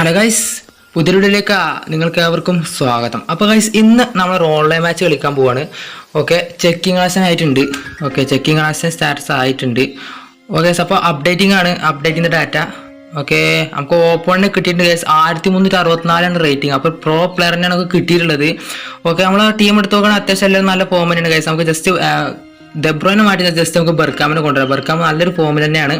Hello guys, പുതിയ വീഡിയോയിലേക്ക് നിങ്ങൾക്ക് ഏവർക്കും സ്വാഗതം. അപ്പോൾ ഗൈസ്, ഇന്ന് നമ്മൾ ഓൺലൈൻ മാച്ച് കളിക്കാൻ പോവാണ്. ഓക്കെ, ചെക്കിംഗ് കണക്ഷൻ ആയിട്ടുണ്ട്. ഓക്കെ, ചെക്കിംഗ് കണക്ഷൻ സ്റ്റാറ്റസ് ആയിട്ടുണ്ട്. ഓക്കെ ഗൈസ്, അപ്പോൾ അപ്ഡേറ്റിംഗ് ആണ്, അപ്ഡേറ്റിംഗ് ഡാറ്റ. ഓക്കെ, നമുക്ക് ഓപ്പണിന് കിട്ടിയിട്ടുണ്ട് ഗൈസ് 1364 റേറ്റിംഗ്. അപ്പോൾ പ്രോ പ്ലെയറിനാണ് നമുക്ക് കിട്ടിയിട്ടുള്ളത്. ഓക്കെ, നമ്മൾ ടീം എടുത്ത് നോക്കുകയാണെങ്കിൽ അത്യാവശ്യം എല്ലാവരും നല്ല ഫോമിനാണ് ഗൈസ്. നമുക്ക് ജസ്റ്റ് ദെബ്രോനെ മാറ്റി ജസ്റ്റ് നമുക്ക് ബർക്കാമിനെ കൊണ്ടുവരാം. ബർക്കാമ് നല്ലൊരു ഫോമിൽ തന്നെയാണ്.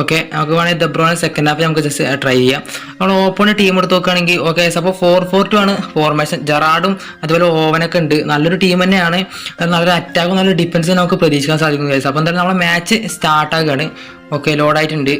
ഓക്കെ, നമുക്ക് വേണമെങ്കിൽ ദെബ്രോനെ സെക്കൻഡ് ഹാഫ് നമുക്ക് ജസ്റ്റ് ട്രൈ ചെയ്യാം. നമ്മൾ ഓപ്പണിന് ടീം എടുത്ത് നോക്കുകയാണെങ്കിൽ ഓക്കെ, അപ്പോൾ 4-4-2 ആണ് ഫോർമേഷൻ. ജെറാർഡും അതുപോലെ ഓവനൊക്കെ ഉണ്ട്. നല്ലൊരു ടീം തന്നെയാണ്. നല്ലൊരു അറ്റാക്കും നല്ലൊരു ഡിഫൻസും നമുക്ക് പ്രതീക്ഷിക്കാൻ സാധിക്കും ഗൈസ്. അപ്പോൾ എന്തായാലും നമ്മളെ മാച്ച് സ്റ്റാർട്ട് ആകുകയാണ്. ഓക്കെ, ലോഡായിട്ടുണ്ട്.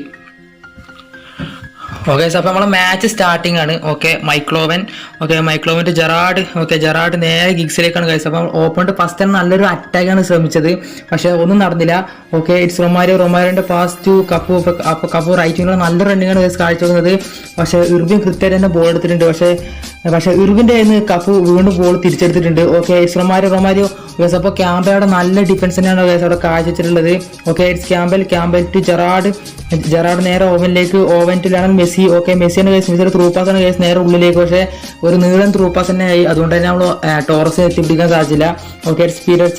ഓക്കെ, അപ്പോൾ നമ്മളെ മാച്ച് സ്റ്റാർട്ടിംഗ് ആണ്. ഓക്കെ, മൈക്ലോവൻ. ഓക്കെ, മൈക്ലോവൻ ടു ജെറാർഡ്. ഓക്കെ, ജെറാർഡ് നേരെ ഗിഗ്സിലേക്കാണ് ഗൈസ്. അപ്പം ഓപ്പണിട്ട് ഫസ്റ്റ് തന്നെ നല്ലൊരു അറ്റാക്കാണ് ശ്രമിച്ചത്, പക്ഷെ ഒന്നും നടന്നില്ല. ഓക്കെ, ഇറ്റ്സ് റൊമാരിയോന്റെ പാസ് ടു കപ്പു. അപ്പോൾ കപ്പു റൈറ്റിങ്ങിലുള്ള നല്ല റണ്ണിങ്ങാണ് ഗൈസ് കാഴ്ചവെക്കുന്നത്. പക്ഷെ ഇർവിൻ കൃത്യമായിട്ട് തന്നെ ബോൾ എടുത്തിട്ടുണ്ട്. പക്ഷേ ഇർവിന്റെ കയ്യിൽ നിന്ന് കപ്പു വീണ്ടും ബോൾ തിരിച്ചെടുത്തിട്ടുണ്ട്. Okay, it's Romario guys. അപ്പോൾ ക്യാമ്പയുടെ നല്ല ഡിഫൻസ് തന്നെയാണ് ഗൈസ് അവിടെ കാഴ്ചവെച്ചിട്ടുള്ളത്. Okay, it's Campbell to Gerrard നേരെ Owen to Lionel Messi. Okay, മെസ്സിയാണ് ഗൈസ്. മെസ്സിയുടെ ത്രൂ പാസ് ആണ് ഗൈസ് നേരെ ഉള്ളിലേക്ക്. പക്ഷേ ഒരു നീളം ത്രൂ പാസ് തന്നെ ആയി. അതുകൊണ്ട് തന്നെ നമ്മൾ ടോറസ് എത്തിപ്പിടിക്കാൻ സാധിച്ചില്ല. Okay, it's period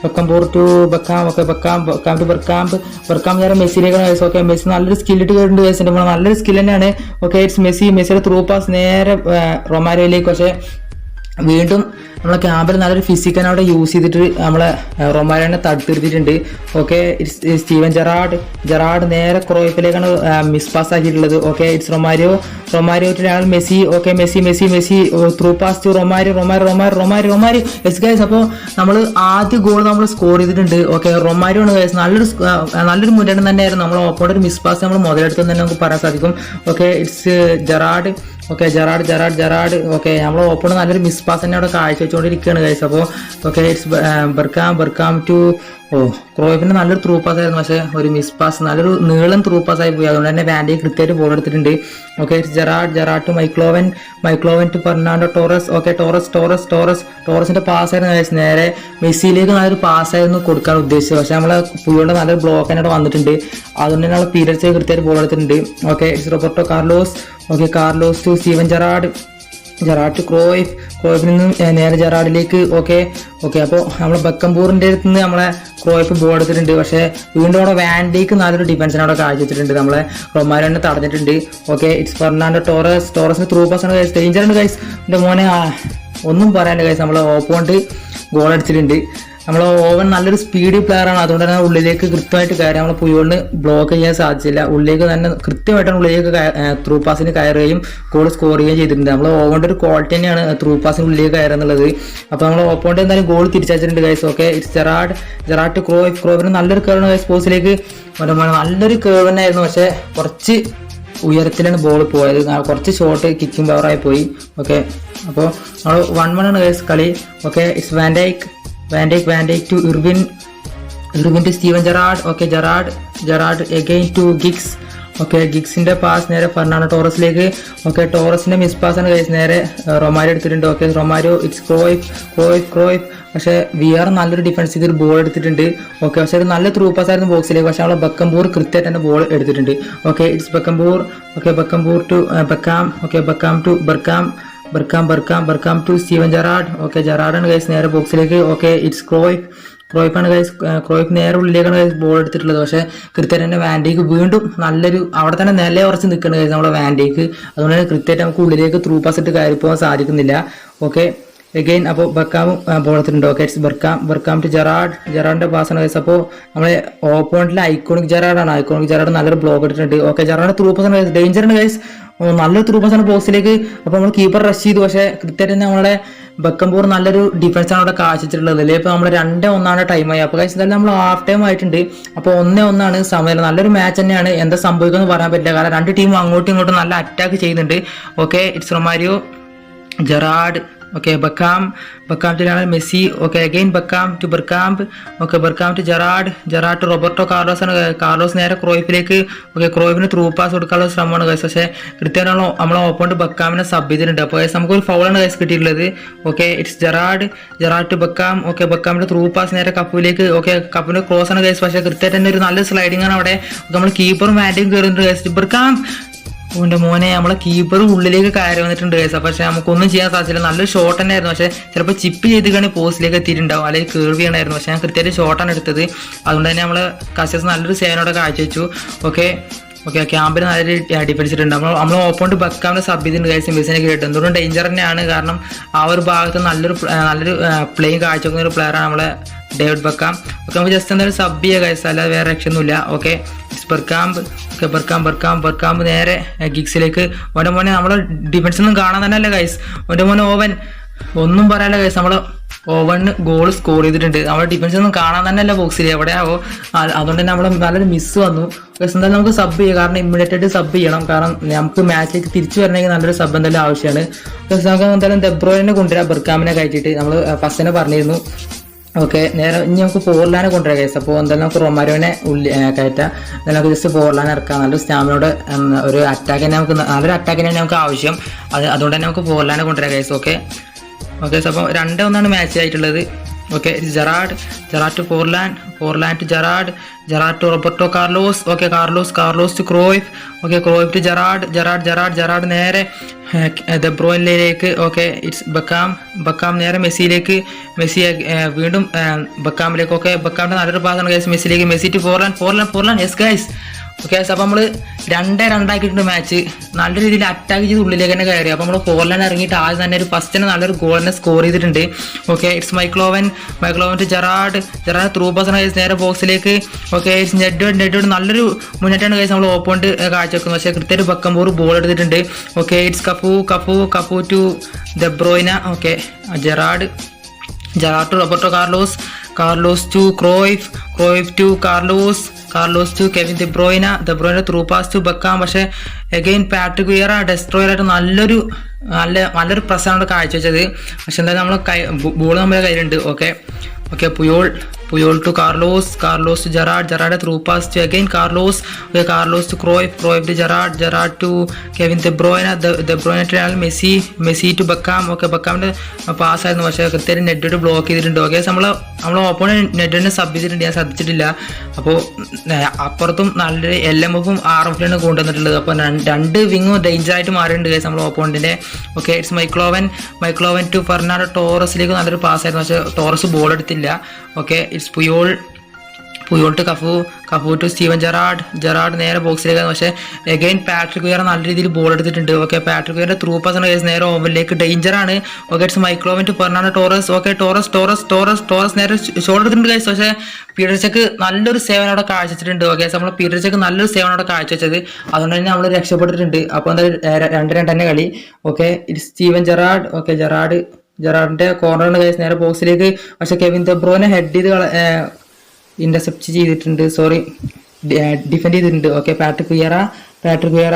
Bakambu to Beckham. Okay, Beckham to Bergkamp നേരെ മെസ്സിയിലേക്കാണ് ഗൈസ്. ഓക്കെ, മെസ്സി നല്ലൊരു സ്കില്ലിട്ട് കേട്ടിട്ടുണ്ട് ഗൈസ്. നല്ലൊരു സ്കിൽ തന്നെയാണ്. ഓക്കെ, ഇറ്റ്സ് മെസ്സിയുടെ ത്രൂ പാസ് നേരെ റൊമാരിയോയിലേക്ക്. പക്ഷേ വീണ്ടും നമ്മളെ ക്യാമ്പിൽ നല്ലൊരു ഫിസിക്കൽ അവിടെ യൂസ് ചെയ്തിട്ട് നമ്മളെ റൊമാരിയോനെ തടുത്തിരുത്തിയിട്ടുണ്ട്. ഓക്കെ, സ്റ്റീവൻ ജെറാർഡ് നേരെ ക്രോയിഫിലേക്കാണ് മിസ് പാസ് ആക്കിയിട്ടുള്ളത്. Okay, it's Romario to Messi. Okay, Messi through pass to Romario. Yes guys, അപ്പോൾ നമ്മൾ ആദ്യ ഗോൾ നമ്മൾ സ്കോർ ചെയ്തിട്ടുണ്ട്. ഓക്കെ, റൊമാരിയോ ആണ് ഗൈസ്. നല്ലൊരു മുന്നേറ്റം തന്നെയായിരുന്നു. നമ്മൾ ഓപ്പോണന്റ് ഒരു മിസ് പാസ് നമ്മൾ മുതലെടുത്തെന്ന് തന്നെ നമുക്ക് പറയാൻ സാധിക്കും. Okay, it's Gerrard. Okay, Gerrard. Okay, നമ്മൾ ഓപ്പൺ നല്ലൊരു മിസ് പാസ് തന്നെ അവിടെ കാഴ്ചവെച്ചുകൊണ്ടിരിക്കുകയാണ് ഗൈസ്. അപ്പോൾ ഓക്കെ, ഇറ്റ്സ് ബർക്കാം ടു ക്രോയിഫിന്റെ നല്ലൊരു ത്രൂ പാസ് ആയിരുന്നു. പക്ഷേ ഒരു മിസ് പാസ്, നല്ലൊരു നീളം ത്രൂ പാസ് ആയി പോയി. അതുകൊണ്ട് തന്നെ വാൻഡി കൃത്യമായിട്ട് ബോൾ എടുത്തിട്ടുണ്ട്. Okay, it's Gerrard to Michael Owen to Fernando Torres. Okay, ടോറസിന്റെ പാസ് ആയിരുന്നു ഗൈസ്. നേരെ മെസ്സിയിലേക്ക് നല്ലൊരു പാസ് ആയിരുന്നു കൊടുക്കാൻ ഉദ്ദേശിച്ചത്. പക്ഷെ നമ്മളെ പുള്ളിയുടെ നല്ലൊരു ബ്ലോക്ക് തന്നെ അവിടെ വന്നിട്ടുണ്ട്. അതുകൊണ്ട് തന്നെ നമ്മൾ പീരിയഡ്സ് കൃത്യമായിട്ട് ബോൾ എടുത്തിട്ടുണ്ട്. Okay, it's Roberto Carlos. Okay, Carlos to Steven Gerrard to ക്രോയിഫിൽ നിന്ന് നേരെ ജെറാർഡിലേക്ക്. ഓക്കെ, അപ്പോൾ നമ്മളെ ബക്കംപൂറിൻ്റെ അടുത്ത് നിന്ന് നമ്മളെ ക്രോയിഫ് ബോൾ എടുത്തിട്ടുണ്ട്. പക്ഷേ വീണ്ടും അവിടെ വാൻഡേക്ക് നല്ലൊരു ഡിഫൻസിനെ അവിടെ കാഴ്ചവെച്ചിട്ടുണ്ട്. നമ്മളെ റൊമാരിയോനെ തടഞ്ഞിട്ടുണ്ട്. ഓക്കെ, ഇറ്റ്സ് ഫെർണാണ്ടോ ടോറസിന് ത്രൂ പാസ് ആണ് ഗൈസ്. ഡേഞ്ചറാണ് ഗൈസ്. എൻ്റെ മോനെ ഒന്നും പറയാനില്ല ഗൈസ്. നമ്മളെ ഓപ്പോണ്ട് ഗോൾ അടിച്ചിട്ടുണ്ട്. നമ്മൾ ഓവൻ നല്ലൊരു സ്പീഡ് പ്ലെയർ ആണ്. അതുകൊണ്ട് തന്നെ ഉള്ളിലേക്ക് കൃത്യമായിട്ട് കയറി നമ്മളെ പുയോളിന് ബ്ലോക്ക് ചെയ്യാൻ സാധിച്ചില്ല. ഉള്ളിലേക്ക് തന്നെ കൃത്യമായിട്ടാണ് ഉള്ളിലേക്ക് ത്രൂ പാസിന് കയറുകയും ഗോൾ സ്കോർ ചെയ്യുകയും ചെയ്തിട്ടുണ്ട്. നമ്മൾ ഓവൻ്റെ ഒരു ക്വാളിറ്റി തന്നെയാണ് ത്രൂ പാസിന് ഉള്ളിലേക്ക് കയറുന്നുള്ളത്. അപ്പോൾ നമ്മൾ ഓപ്പോണ്ട് എന്തായാലും ഗോൾ തിരിച്ചടിച്ചിട്ടുണ്ട് guys. Okay, it's Gerrard to ക്രോയിഫിന് നല്ലൊരു കേറാണ് ഗൈസ്. പോസ്റ്റിലേക്ക് നല്ലൊരു കേവ് തന്നെയായിരുന്നു. പക്ഷേ കുറച്ച് ഉയരത്തിലാണ് ബോൾ പോയത്. കുറച്ച് ഷോട്ട് കിക്കിംഗ് പവറായി പോയി. ഓക്കെ, അപ്പോൾ നമ്മൾ 1-1 ആണ് ഗൈസ് കളി. Okay, it's Van Dijk to Irwin to Steven Gerrard. Okay, Gerrard again to Giggs. Okay, ഗിഗ്സിന്റെ പാസ് നേരെ ഫെർണാണ്ടോ ടോറസിലേക്ക്. ഓക്കെ, ടോറസിന്റെ മിസ് പാസ് ആണ് ഗൈസ്. നേരെ റൊമാരിയോ എടുത്തിട്ടുണ്ട്. Okay, Romario it's Cruyff. പക്ഷേ വിആർ നല്ലൊരു ഡിഫൻസ് ചെയ്തൊരു ബോൾ എടുത്തിട്ടുണ്ട്. ഓക്കെ, പക്ഷേ ഒരു നല്ല ത്രൂ പാസ് ആയിരുന്നു ബോക്സിലേക്ക്. പക്ഷേ നമ്മളെ ബക്കംപൂർ കൃത്യമായിട്ട് തന്നെ ബോൾ എടുത്തിട്ടുണ്ട്. Okay, it's Bakambu. Okay, Bakambu to Beckham. Okay, Beckham to Bergkamp to Steven Gerrard. Okay, ജെറാർഡാണ് ഗൈസ് നേരെ ബോക്സിലേക്ക്. ഓക്കെ, ഇറ്റ്സ് ക്രോയിഫാണ് ഗൈസ്. ക്രോയിഫ് നേരെ ഉള്ളിലേക്കാണ് ഗൈസ് ബോൾ എടുത്തിട്ടുള്ളത്. പക്ഷേ കൃത്യമായിട്ട് തന്നെ വാൻഡേക്ക് വീണ്ടും നല്ലൊരു അവിടെ തന്നെ നില ഉറച്ച് നിൽക്കുന്നത് ഗൈസ് നമ്മളെ വാൻഡേക്ക്. അതുകൊണ്ട് തന്നെ കൃത്യമായിട്ട് നമുക്ക് ഉള്ളിലേക്ക് ത്രൂ പാസ് ഇട്ട് കയറി പോകാൻ സാധിക്കുന്നില്ല. ഓക്കെ, അഗൈൻ അപ്പോൾ ബക്കാമും ബോൾ എടുത്തിട്ടുണ്ട്. ഓക്കെ, ഇറ്റ്സ് ബർക്കാം ടു ജെറാർഡിന്റെ പാസ്സാണ് ഗൈസ്. അപ്പോൾ നമ്മളെ ഓപ്പോണന്റിലെ ഐക്കോണിക് ജെറാർഡ് നല്ലൊരു ബ്ലോക്ക് എടുത്തിട്ടുണ്ട്. ഓക്കെ, ജെറാർഡിന്റെ ത്രൂ പാസ് ആണ് ഗൈസ്. ഡേഞ്ചറാണ് ഗൈസ്. നല്ലൊരു ത്രൂ പാസ് ആണ് ബോക്സിലേക്ക്. അപ്പോൾ നമ്മൾ കീപ്പർ റഷ് ചെയ്തു. പക്ഷേ കൃത്യമായിട്ട് തന്നെ നമ്മളെ ബക്കംപൂർ നല്ലൊരു ഡിഫൻസാണ് അവിടെ കാഴ്ചിട്ടുള്ളത്. അല്ലേ, ഇപ്പോൾ നമ്മൾ 2-1 ടൈമായി. അപ്പോൾ ഗൈസ് എന്തായാലും നമ്മൾ ഹാഫ് ടൈം ആയിട്ടുണ്ട്. അപ്പോൾ 1-1 സമയം. നല്ലൊരു മാച്ച് തന്നെയാണ്. എന്താ സംഭവിക്കുമെന്ന് പറയാൻ പറ്റില്ല. കാരണം രണ്ട് ടീമും അങ്ങോട്ടും ഇങ്ങോട്ടും നല്ല അറ്റാക്ക് ചെയ്യുന്നുണ്ട്. Okay, it's Romario Gerrard. Okay, Beckham to Lionel Messi. Okay, again Beckham to Bergkamp. Okay, Bergkamp to Gerrard to Roberto Carlos and Carlos നേരെ ക്രോയിഫിലേക്ക്. ഓക്കെ, ക്രോയിഫിന് ത്രൂ പാസ് കൊടുക്കാനുള്ള ശ്രമമാണ് ഗൈസ്. പക്ഷേ കൃത്യമാണല്ലോ നമ്മളെ ഓപ്പോണ്ട് ബക്കാമിനെ സബ് ചെയ്തിട്ടുണ്ട്. അപ്പോൾ നമുക്കൊരു ഫൗളാണ് ഗൈസ് കിട്ടിയിട്ടുള്ളത്. Okay, it's Gerrard to Beckham. Okay, ബക്കാമിന്റെ ത്രൂ പാസ് നേരെ കപ്പിലേക്ക്. ഓക്കെ, കപ്പിന്റെ ക്രോസ് ആണ് ഗൈസ്. പക്ഷേ കൃത്യമായിട്ട് തന്നെ ഒരു നല്ല സ്ലൈഡിംഗ് ആണ് അവിടെ. നമ്മൾ കീപ്പറും മാൻഡിയും കയറുന്നുണ്ട് ഗൈസ്. ബെർക്കാം ഓന്റെ മോനെ നമ്മളെ കീപ്പർ ഉള്ളിലേക്ക് കയറി വന്നിട്ടുണ്ട് ഗൈസ്. പക്ഷെ നമുക്കൊന്നും ചെയ്യാൻ സാധിച്ചില്ല. നല്ലൊരു ഷോട്ട് തന്നെ ആയിരുന്നു. പക്ഷേ ചിലപ്പോൾ ചിപ്പ് ചെയ്തിട്ടാണ് പോസ്റ്റിലേക്ക് എത്തിയിട്ടുണ്ടാവും, അല്ലെങ്കിൽ കേൾവി ചെയ്യണമായിരുന്നു. പക്ഷേ ഞാൻ കൃത്യമായിട്ട് ഷോട്ടാണ് എടുത്തത്. അതുകൊണ്ട് തന്നെ നമ്മൾ കസ്റ്റേഴ്സ് നല്ലൊരു സേവനോടെ കാഴ്ചവെച്ചു. ഓക്കെ, ക്യാമ്പിൽ നല്ലൊരു ഡിഫൻസ് ഇട്ടുണ്ട്. നമ്മൾ ഓപ്പോണ്ട് ബക്കാമിനെ സബ് ചെയ്തിട്ടുണ്ട് ഗൈസ്. മെസ്സിനെ കേട്ടു എന്തുകൊണ്ടും ഡേഞ്ചർ തന്നെയാണ്. കാരണം ആ ഒരു ഭാഗത്ത് നല്ലൊരു പ്ലേയിങ് കാഴ്ചവെക്കുന്ന ഒരു പ്ലെയറാണ് നമ്മളെ ഡേവിഡ് ബക്കാം. ഓക്കെ, നമുക്ക് ജസ്റ്റ് എന്തായാലും സബ് ചെയ്യുക ഗൈസ്, അല്ലാതെ വേറെ രക്ഷയൊന്നുമില്ല. ഓക്കെ, ബെർക്കാമ്പ് നേരെ ഗിഗ്സിലേക്ക്. ഓൻ്റെ മോനെ നമ്മളെ ഡിഫൻസ് ഒന്നും കാണാൻ തന്നെ അല്ല ഗൈസ്. ഓൻ്റെ മോനെ ഓവൻ ഒന്നും പറയാല്ല ഗൈസ്. നമ്മൾ ഓവന് ഗോൾ സ്കോർ ചെയ്തിട്ടുണ്ട്. നമ്മുടെ ഡിഫൻസ് ഒന്നും കാണാൻ തന്നെ അല്ല ബോക്സിൽ എവിടെയാവോ. അതുകൊണ്ട് തന്നെ നമ്മൾ നല്ലൊരു മിസ് വന്നു ഗൈസ്. എന്തായാലും നമുക്ക് സബ് ചെയ്യാം, കാരണം ഇമ്മീഡിയറ്റ് ആയിട്ട് സബ് ചെയ്യണം. കാരണം നമുക്ക് മാച്ചിലേക്ക് തിരിച്ചു വരണമെങ്കിൽ നല്ലൊരു സബ് എന്തായാലും ആവശ്യമാണ്. നമുക്ക് എന്തായാലും ദെബ്രോയിനെ കൊണ്ടുവരാം ബെർക്കാമിനെ കയറ്റിയിട്ട്. നമ്മൾ ഫസ്റ്റ് തന്നെ പറഞ്ഞിരുന്നു. ഓക്കെ, നേരെ ഇനി നമുക്ക് ഫോർലാനെ കൊണ്ടുവരാം ഗൈസ്. അപ്പോൾ എന്തായാലും നമുക്ക് റൊമാരോനെ കയറ്റാം. എന്തായാലും നമുക്ക് ജസ്റ്റ് ഫോർലാൻ ഇറക്കാം. നല്ലൊരു സ്റ്റാമിനോട് ഒരു അറ്റാക്ക് തന്നെ നല്ലൊരു അറ്റാക്ക് തന്നെയാണ് നമുക്ക് ആവശ്യം. അതുകൊണ്ട് തന്നെ നമുക്ക് ഫോർലാനെ കൊണ്ടുവരാം ഗൈസ്. ഓക്കെ, അപ്പോൾ 2-1 മാച്ച് ആയിട്ടുള്ളത്. Okay, Gerrard to Forlan to Gerrard to Roberto Carlos. Okay, Carlos to Cruyff. Okay, Cruyff to Gerrard നേരെ ദെബ്രോയിനിലേക്ക്. ഓക്കെ, ഇറ്റ്സ് ബക്കാം നേരെ മെസ്സിയിലേക്ക്. മെസ്സി വീണ്ടും ബക്കാമിലേക്ക്. ഓക്കെ, ബക്കാമിന്റെ നല്ലൊരു പാസാണ് ഗൈസ് മെസ്സിയിലേക്ക്. Messi to Forlan. Yes guys. Okay, അപ്പോൾ നമ്മൾ 2-2 ആക്കിയിട്ടുണ്ട് മാച്ച്. നല്ല രീതിയിൽ അറ്റാക്ക് ചെയ്ത് ഉള്ളിലേക്ക് തന്നെ കയറി. അപ്പോൾ നമ്മൾ ഫോർലാൻ ഇറങ്ങിയിട്ട് ആദ്യം തന്നെ ഒരു ഫസ്റ്റ് തന്നെ നല്ലൊരു ഗോൾ തന്നെ സ്കോർ ചെയ്തിട്ടുണ്ട്. Okay, it's മൈക്ലോവൻ to Gerrard through pass ആണ് ഗൈസ് നേരെ ബോക്സിലേക്ക്. ഓക്കെ, ഇറ്റ്സ് നെഡ്വേഡ് നല്ലൊരു മുന്നേറ്റമാണ് ഗൈസ് നമ്മൾ ഓപ്പോണ്ട് കാഴ്ചവെക്കുന്നത്. പക്ഷേ കൃത്യമായിട്ട് ബക്കംബോർ ബോൾ എടുത്തിട്ടുണ്ട്. Okay, it's Cafu to De Bruyne. Okay, Gerrard to Roberto Carlos to Cruyff to Carlos to Kevin De Bruyne through pass to Beckham. പക്ഷേ അഗെയിൻ പാട്രിക് വിയറ ഡെസ്ട്രോയറായിട്ട് നല്ലൊരു പ്രശ്നമാണ് കാഴ്ചവെച്ചത്. പക്ഷെ എന്തായാലും നമ്മൾ ബോൾ നമ്മുടെ കയ്യിലുണ്ട്. Okay, Puyol to Carlos to Gerrard through pass to again Carlos to Cruyff to Gerrard to Kevin De Bruyne to Messi to Beckham. Okay, ബക്കാമിന്റെ പാസ് ആയിരുന്നു. പക്ഷേ കൃത്യമായിട്ട് നെറ്റ് ബ്ലോക്ക് ചെയ്തിട്ടുണ്ട്. ഓക്കെ, നമ്മൾ ഓപ്പോണന്റ് നെറ്റിനെ സബ് ചെയ്തിട്ടുണ്ട്, ഞാൻ ശ്രദ്ധിച്ചിട്ടില്ല. അപ്പോൾ അപ്പുറത്തും നല്ലൊരു LMFും RFലാണ് കൊണ്ടുവന്നിട്ടുള്ളത്. അപ്പോൾ 2 വിങ്ങും ഡേഞ്ചർ ആയിട്ട് മാറിയിട്ടുണ്ട് ഗൈസ് നമ്മൾ ഓപ്പോണന്റിന്റെ. ഓക്കെ, ഇറ്റ്സ് മൈക്ലോവൻ ടു ഫെർണാണ്ടോ ടോറസിലേക്ക് നല്ലൊരു പാസ് ആയിരുന്നു. പക്ഷേ ടോറസ് ബോൾ എടുത്തില്ല. Okay, it's Puyol to Cafu to Steven Gerrard നേരെ ബോക്സിലേക്ക്. പക്ഷേ അഗൈൻ പാട്രിക് വിയറ നല്ല രീതിയിൽ ബോൾ എടുത്തിട്ടുണ്ട്. ഓക്കെ, പാട്രിക് വിയറിന്റെ ത്രൂ പാസ് ആണ് ഗൈസ് നേരെ ഓവറിലേക്ക്. ഡേഞ്ചറാണ്. Okay, it's മൈക്ലോവൻ to Fernando Torres. Okay, Torres നേരെ ഷോട്ട് എടുത്തിട്ടുണ്ട് ഗൈസ്. പക്ഷേ പീറ്റർചെക്ക് നല്ലൊരു സേവനോടെ കാഴ്ചവെച്ചിട്ടുണ്ട്. ഓക്കെ, നമ്മൾ പീറ്റർചെക്ക് നല്ലൊരു സേവനോടെ കാഴ്ചവെച്ചത്. അതുകൊണ്ട് തന്നെ നമ്മൾ രക്ഷപ്പെട്ടിട്ടുണ്ട്. അപ്പോൾ എന്തായാലും 2-2 തന്നെ കളി. Okay, it's Steven Gerrard. Okay, ജെറാഡിന്റെ കോർണറിന് ഗൈസ് നേരെ ബോക്സിലേക്ക്. പക്ഷെ കെവിൻ ദെബ്രോനെ ഹെഡ് ചെയ്ത് ഇന്റർസെപ്റ്റ് ചെയ്തിട്ടുണ്ട്. ഡിഫെൻഡ് ചെയ്തിട്ടുണ്ട്. Okay, Patrick Vieira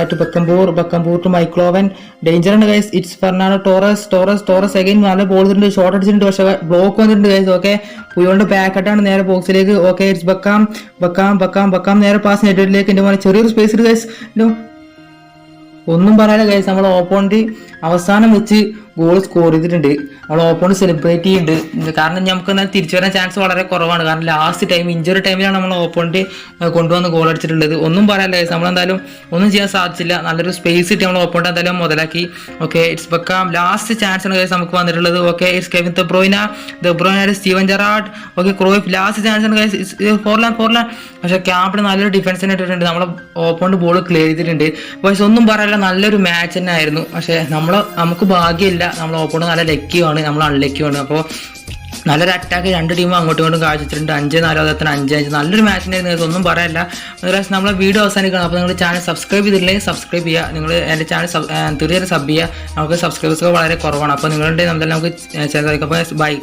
to Bakambu to Michael Owen. ഡേഞ്ചറാണ് guys. It's Fernando Torres again നല്ല ബോൾ ചെയ്തിട്ടുണ്ട്, ഷോട്ട് അടിച്ചിട്ടുണ്ട്. പക്ഷെ ബ്ലോക്ക് വന്നിട്ടുണ്ട് ഗൈസ്. ഓക്കെ, പുയോളിന്റെ ബാക്കട്ടാണ് നേരെ ബോക്സിലേക്ക്. ഓക്കെ, ഇറ്റ്സ് ബക്കാം നേരെ പാസ് നെറ്റ്വർക്കിലേക്ക്. എൻ്റെ പോലെ ചെറിയൊരു സ്പേസ് ഉണ്ട് ഗൈസ്. ഒന്നും പറയാനില്ല ഗൈസ്. നമ്മൾ ഓപ്പോണന്റ് അവസാനം വെച്ച് ഗോൾ സ്കോർ ചെയ്തിട്ടുണ്ട്. നമ്മൾ ഓപ്പോണന്റ് സെലിബ്രേറ്റ് ചെയ്യുന്നുണ്ട്. കാരണം നമുക്ക് എന്നാൽ തിരിച്ചു വരാൻ ചാൻസ് വളരെ കുറവാണ്. കാരണം ലാസ്റ്റ് ടൈം ഇഞ്ചുറി ടൈമിലാണ് നമ്മൾ ഓപ്പോണന്റ് കൊണ്ടുവന്ന് ഗോൾ അടിച്ചിട്ടുള്ളത്. ഒന്നും പറയാനില്ല ഗൈസ്. നമ്മളെന്തായാലും ഒന്നും ചെയ്യാൻ സാധിച്ചില്ല. നല്ലൊരു സ്പേസ് കിട്ടി നമ്മൾ ഓപ്പോണന്റ് എന്തായാലും മുതലാക്കി. Okay, it's Beckham last chance ആണ് ഗൈസ് നമുക്ക് വന്നിട്ടുള്ളത്. Okay, it's Kevin De Bruyne Steven Gerrard. Okay, Cruyff last chance ആണ് ഗൈസ്. ഫോർലാൻ. പക്ഷെ ക്യാമ്പിന് നല്ലൊരു ഡിഫൻസ് തന്നെ ഇട്ടിട്ടുണ്ട്. നമ്മളെ ഓപ്പോണന്റ് ബോൾ ക്ലിയർ ചെയ്തിട്ടുണ്ട്. പക്ഷെ ഒന്നും പറയാനില്ല, നല്ലൊരു മാച്ച് തന്നെ ആയിരുന്നു. പക്ഷെ നമുക്ക് ഭാഗ്യമില്ല. നമ്മൾ ഓപ്പോണന്റ് നല്ല ലക്കിയാണ്, നമ്മൾ അൺലക്കിയാണ്. അപ്പോൾ നല്ലൊരു അറ്റാക്ക് 2 ടീമും അങ്ങോട്ടും ഇങ്ങോട്ടും കാഴ്ചിട്ടുണ്ട്. 5-4 5-5 നല്ലൊരു മാച്ചിനായിരുന്നു. ഒന്നും പറയാനില്ല. നമ്മളെ വീഡിയോ അവസാനിക്കണം. അപ്പോൾ നിങ്ങൾ ചാനൽ സബ്സ്ക്രൈബ് ചെയ്തിട്ടില്ലെങ്കിൽ സബ്സ്ക്രൈബ് ചെയ്യുക. നിങ്ങൾ എൻ്റെ ചാനൽ തീർച്ചയായും സബ് ചെയ്യുക. നമുക്ക് സബ്സ്ക്രൈബേഴ്സ് വളരെ കുറവാണ്. അപ്പോൾ നിങ്ങളുടെ നമുക്ക് ചാനൽ ബൈ.